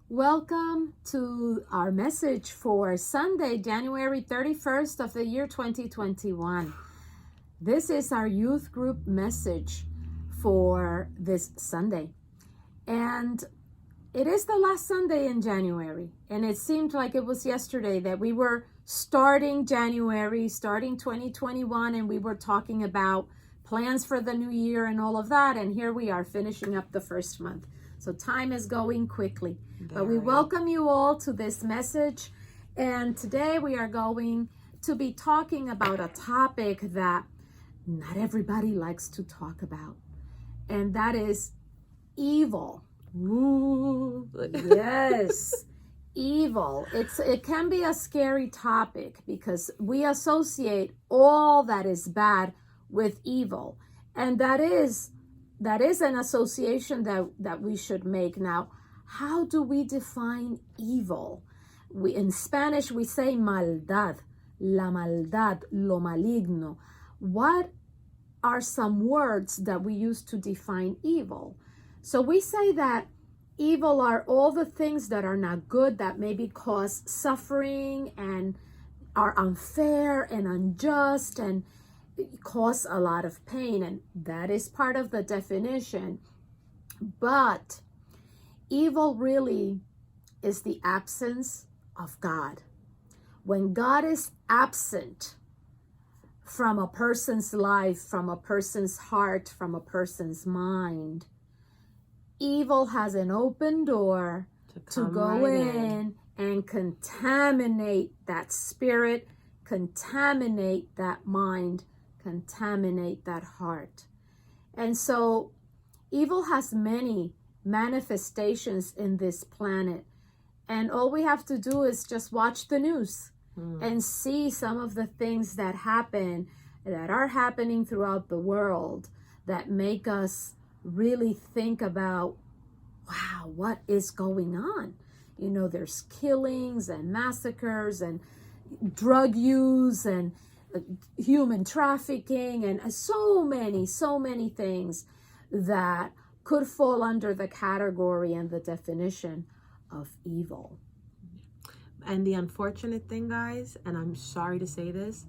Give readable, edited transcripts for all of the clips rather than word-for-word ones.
Welcome to our message for Sunday, January 31st of the year 2021. This is our youth group message for this Sunday. And it is the last Sunday in January. And it seemed like it was yesterday that we were starting January, starting 2021, and we were talking about plans for the new year and all of that. And here we are finishing up the first month. So time is going quickly. But we welcome you all to this message. And today we are going to be talking about a topic that not everybody likes to talk about. And that is evil. Ooh, yes, evil. It can be a scary topic because we associate all that is bad with evil. And that is an association that we should make. Now, how do we define evil? In Spanish, we say maldad, la maldad, lo maligno. What are some words that we use to define evil? So we say that evil are all the things that are not good, that maybe cause suffering and are unfair and unjust and cause a lot of pain, and that is part of the definition. But evil really is the absence of God. When God is absent from a person's life, from a person's heart, from a person's mind, evil has an open door to go in and contaminate that spirit, contaminate that mind, contaminate that heart. And so evil has many manifestations in this planet. And all we have to do is just watch the news and see some of the things that happen, that are happening throughout the world, that make us really think about, wow, what is going on? You know, there's killings and massacres and drug use and human trafficking and so many things that could fall under the category and the definition of evil. And the unfortunate thing, guys, and I'm sorry to say this,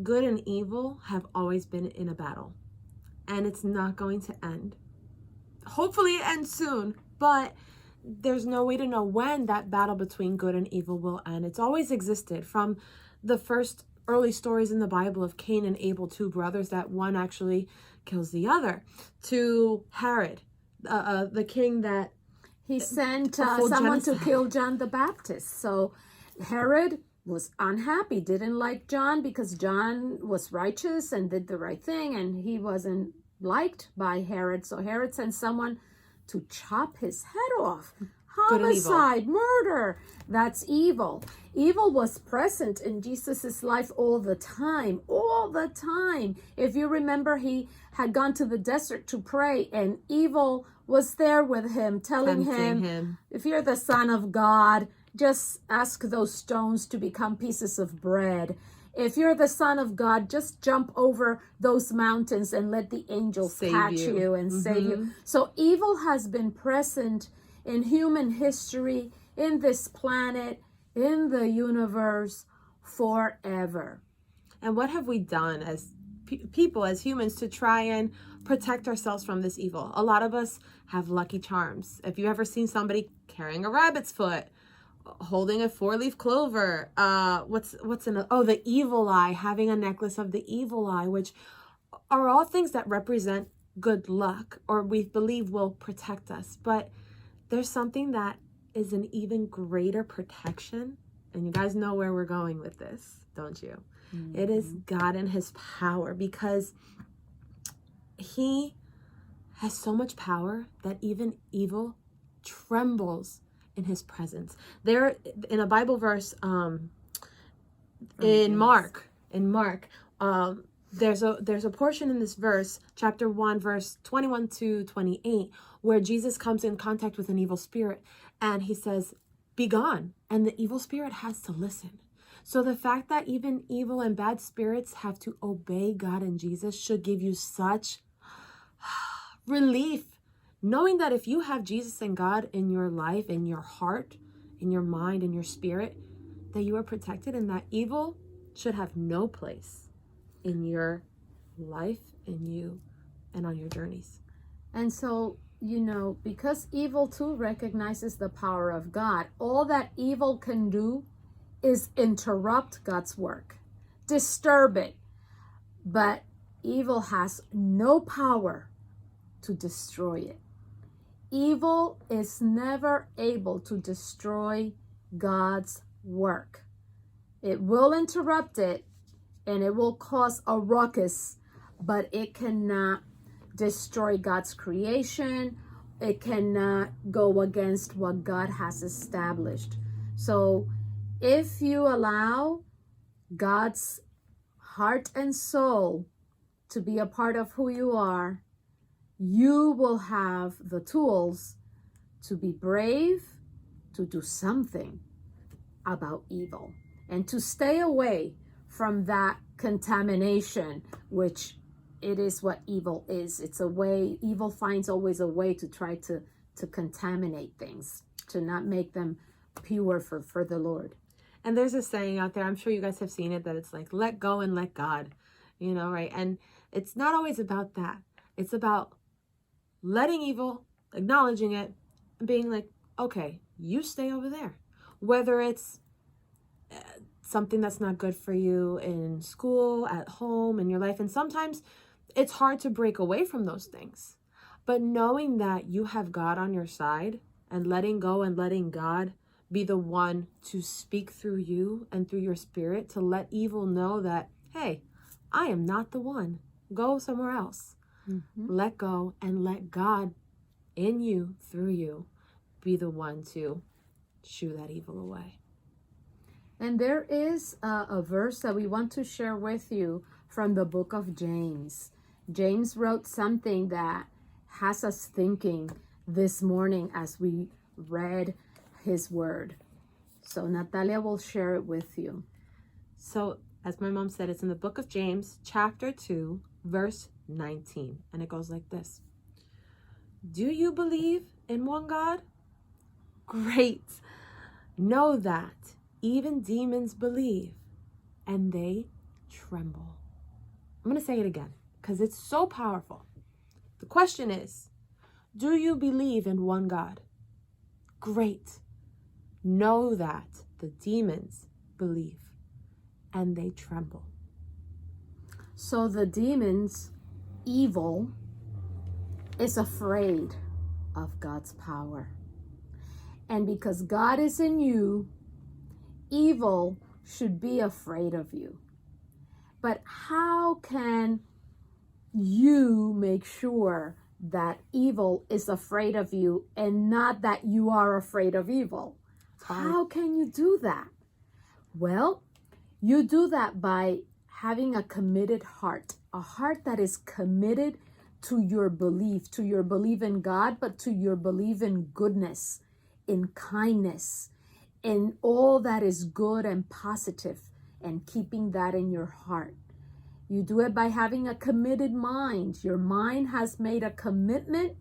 good and evil have always been in a battle, and it's not going to end. Hopefully it ends soon, but there's no way to know when that battle between good and evil will end. It's always existed from the first early stories in the Bible of Cain and Abel, two brothers that one actually kills the other, to Herod, the king that he sent someone to kill John the Baptist. So Herod was unhappy, didn't like John because John was righteous and did the right thing, and he wasn't liked by Herod. So Herod sent someone to chop his head off. Homicide, murder, that's evil. Evil was present in Jesus's life all the time. If you remember, he had gone to the desert to pray, and evil was there with him, telling him, if you're the Son of God, just ask those stones to become pieces of bread. If you're the Son of God, just jump over those mountains and let the angels catch you and save you. So evil has been present in human history, in this planet, in the universe, forever. And what have we done as people, as humans, to try and protect ourselves from this evil? A lot of us have Lucky Charms. If you ever seen somebody carrying a rabbit's foot, holding a 4-leaf clover, the evil eye, having a necklace of the evil eye, which are all things that represent good luck, or we believe will protect us. But there's something that is an even greater protection, and you guys know where we're going with this, don't you? It is God and his power, because he has so much power that even evil trembles in his presence. There, in a Bible verse, in Mark, there's a portion in this verse, chapter 1, verse 21 to 28, where Jesus comes in contact with an evil spirit, and he says, "Be gone," and the evil spirit has to listen. So the fact that even evil and bad spirits have to obey God and Jesus should give you such relief, knowing that if you have Jesus and God in your life, in your heart, in your mind, in your spirit, that you are protected and that evil should have no place in your life, in you, and on your journeys. And so, because evil too recognizes the power of God, all that evil can do is interrupt God's work, disturb it. But evil has no power to destroy it. Evil is never able to destroy God's work. It will interrupt it and it will cause a ruckus, but it cannot destroy God's creation. It cannot go against what God has established. So if you allow God's heart and soul to be a part of who you are, you will have the tools to be brave, to do something about evil, and to stay away from that contamination, which it is what evil is. It's a way, evil finds always a way to try to contaminate things, to not make them pure for the Lord. And there's a saying out there, I'm sure you guys have seen it, that it's like, let go and let God, right? And it's not always about that. It's about letting evil, acknowledging it, and being like, okay, you stay over there. Whether it's something that's not good for you in school, at home, in your life. And sometimes it's hard to break away from those things. But knowing that you have God on your side and letting go and letting God be the one to speak through you and through your spirit to let evil know that, hey, I am not the one. Go somewhere else. Mm-hmm. Let go and let God in you, through you, be the one to shoo that evil away. And there is a verse that we want to share with you from the book of James. James wrote something that has us thinking this morning as we read his word. So Natalia will share it with you. So as my mom said, it's in the book of James, chapter 2, verse 19. And it goes like this. Do you believe in one God? Great. Know that even demons believe and they tremble. I'm going to say it again because it's so powerful. The question is, do you believe in one God? Great. Know that the demons believe and they tremble. So the demons, evil, is afraid of God's power. And because God is in you, evil should be afraid of you. But how can you make sure that evil is afraid of you and not that you are afraid of evil? How can you do that? Well, you do that by having a committed heart, a heart that is committed to your belief in God, but to your belief in goodness, in kindness, in all that is good and positive, and keeping that in your heart. You do it by having a committed mind. Your mind has made a commitment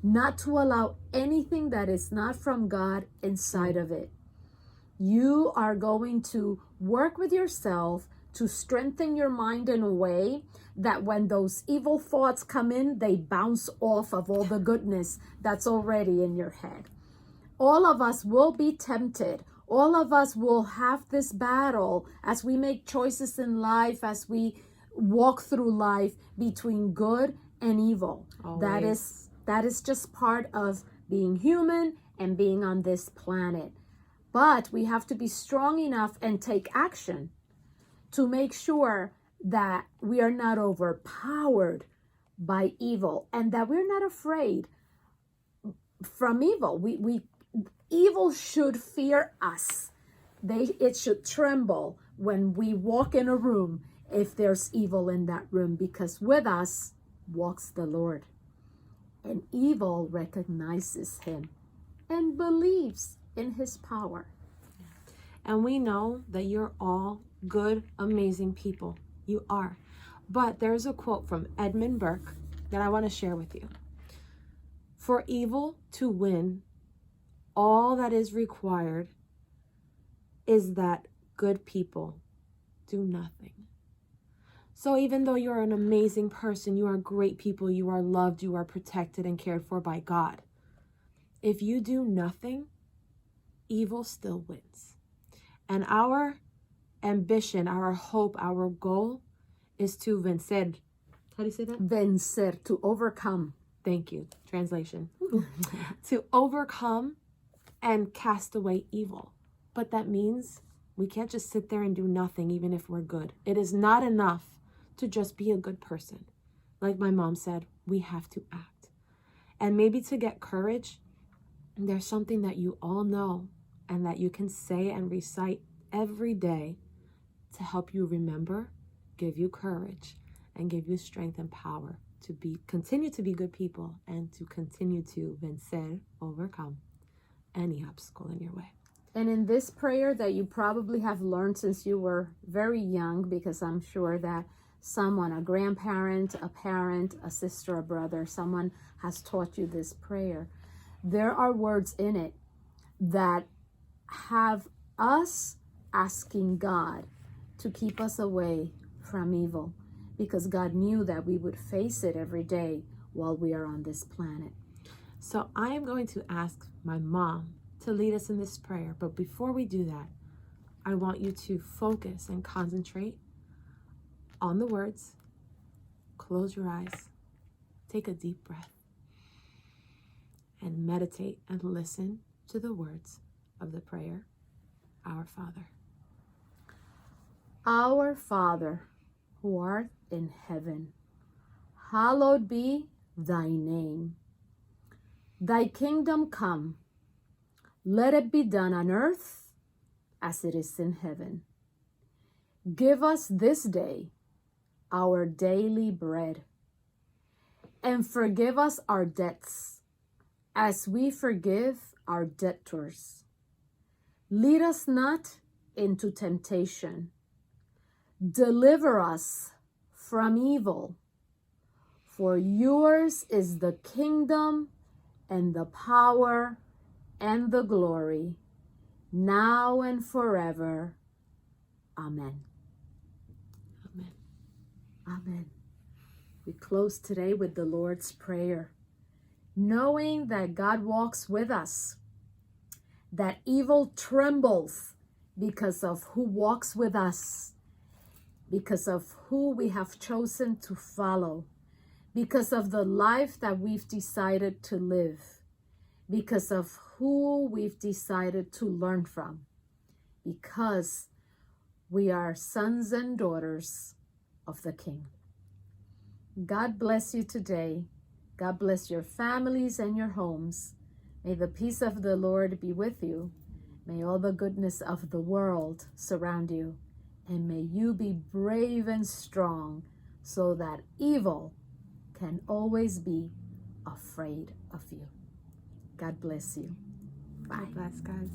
not to allow anything that is not from God inside of it. You are going to work with yourself to strengthen your mind in a way that when those evil thoughts come in, they bounce off of all the goodness that's already in your head. All of us will be tempted. All of us will have this battle as we make choices in life, as we walk through life between good and evil. Always. That is just part of being human and being on this planet. But we have to be strong enough and take action to make sure that we are not overpowered by evil and that we're not afraid from evil. Evil should fear us. It should tremble when we walk in a room if there's evil in that room, because with us walks the Lord. And evil recognizes him and believes in his power. And we know that you're all good, amazing people. You are. But there's a quote from Edmund Burke that I want to share with you. For evil to win, all that is required is that good people do nothing. So even though you are an amazing person, you are great people, you are loved, you are protected and cared for by God, if you do nothing, evil still wins. And our ambition, our hope, our goal is to vencer. How do you say that? Vencer, to overcome. Thank you. Translation. To overcome and cast away evil. But that means we can't just sit there and do nothing even if we're good. It is not enough to just be a good person. Like my mom said, we have to act. And maybe to get courage, there's something that you all know and that you can say and recite every day to help you remember, give you courage, and give you strength and power to continue to be good people and to continue to vencer, overcome any obstacle in your way. And in this prayer that you probably have learned since you were very young, because I'm sure that someone, a grandparent, a parent, a sister, a brother, someone has taught you this prayer. There are words in it that have us asking God to keep us away from evil, because God knew that we would face it every day while we are on this planet. So I am going to ask my mom to lead us in this prayer. But before we do that, I want you to focus and concentrate on the words. Close your eyes. Take a deep breath. And meditate and listen to the words of the prayer. Our Father. Our Father, who art in heaven, hallowed be thy name. Thy kingdom come. Let it be done on earth as it is in heaven. Give us this day our daily bread, and forgive us our debts as we forgive our debtors. Lead us not into temptation. Deliver us from evil. For yours is the kingdom and the power and the glory, now and forever. Amen. Amen. Amen. We close today with the Lord's Prayer, knowing that God walks with us, that evil trembles because of who walks with us, because of who we have chosen to follow, because of the life that we've decided to live, because of who we've decided to learn from, because we are sons and daughters of the King. God bless you today. God bless your families and your homes. May the peace of the Lord be with you. May all the goodness of the world surround you. And may you be brave and strong so that evil can always be afraid of you. God bless you. Bye. God bless, guys.